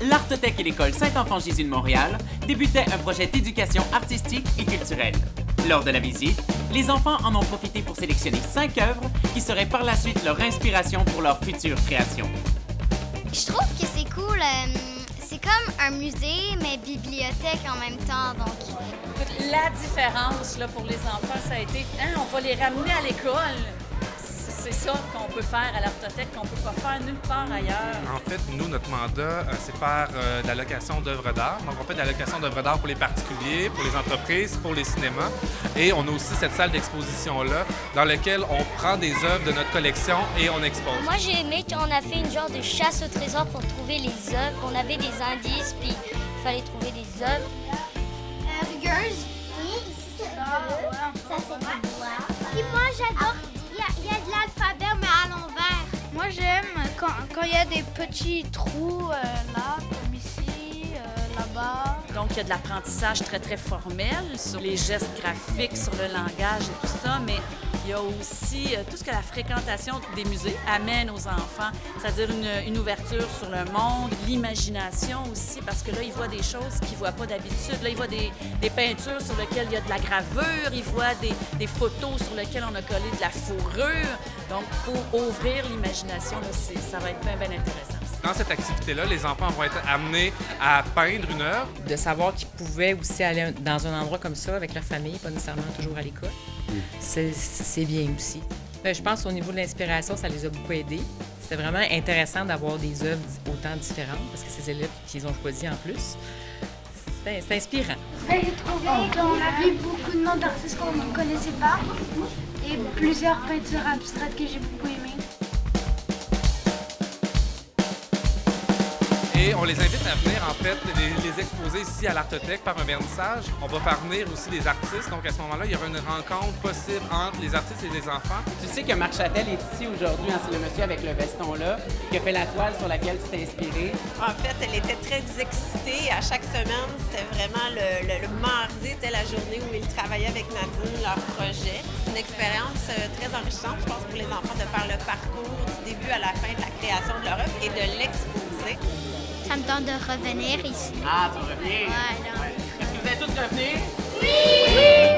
l'Artothèque et l'École Saint-Enfant-Jésus de Montréal débutaient un projet d'éducation artistique et culturelle. Lors de la visite, les enfants en ont profité pour sélectionner 5 œuvres qui seraient par la suite leur inspiration pour leur future création. Je trouve que c'est cool. C'est comme un musée, mais bibliothèque en même temps. Donc, la différence là, pour les enfants, ça a été on va les ramener à l'école. C'est ça qu'on peut faire à l'Artothèque, qu'on ne peut pas faire nulle part ailleurs. En fait, nous, notre mandat, c'est faire de la location d'œuvres d'art. Donc, on fait de la location d'œuvres d'art pour les particuliers, pour les entreprises, pour les cinémas. Et on a aussi cette salle d'exposition-là dans laquelle on prend des œuvres de notre collection et on expose. Moi, j'ai aimé qu'on a fait une genre de chasse au trésor pour trouver les œuvres. On avait des indices, puis il fallait trouver des œuvres. rigueuse. Oui, ici, c'est ça, c'est du bois. Puis moi, j'adore. Il y a de l'alphabet, mais à l'envers. Moi, j'aime quand il y a des petits trous là, comme ici, là-bas. Donc, il y a de l'apprentissage très, très formel sur les gestes graphiques, sur le langage et tout ça, mais il y a aussi tout ce que la fréquentation des musées amène aux enfants, c'est-à-dire une ouverture sur le monde, l'imagination aussi, parce que là, ils voient des choses qu'ils ne voient pas d'habitude. Là, ils voient des peintures sur lesquelles il y a de la gravure, ils voient des photos sur lesquelles on a collé de la fourrure. Donc, pour ouvrir l'imagination, là, ça va être bien, bien intéressant. Dans cette activité-là, les enfants vont être amenés à peindre une œuvre. De savoir qu'ils pouvaient aussi aller dans un endroit comme ça avec leur famille, pas nécessairement toujours à l'école, c'est bien aussi. Je pense qu'au niveau de l'inspiration, ça les a beaucoup aidés. C'était vraiment intéressant d'avoir des œuvres autant différentes, parce que c'est ces élèves qui les ont choisies en plus. C'est inspirant. J'ai trouvé dans la vie beaucoup de noms d'artistes qu'on ne connaissait pas et plusieurs peintures abstraites que j'ai beaucoup aimées. Et on les invite à venir, en fait, les exposer ici à l'Artothèque par un vernissage. On va faire venir aussi des artistes. Donc, à ce moment-là, il y aura une rencontre possible entre les artistes et les enfants. Tu sais que Marc Châtel est ici aujourd'hui, c'est le monsieur avec le veston-là, qui a fait la toile sur laquelle tu t'es inspirée. En fait, elle était très excitée. À chaque semaine, c'était vraiment le mardi, était la journée où ils travaillaient avec Nadine leur projet. C'est une expérience très enrichissante, je pense, pour les enfants de faire le parcours du début à la fin de la création de leur œuvre et de l'exposer. Ça me tente de revenir ici. Ah, tu reviens? Ouais, non. Est-ce que vous êtes tous revenus? Oui!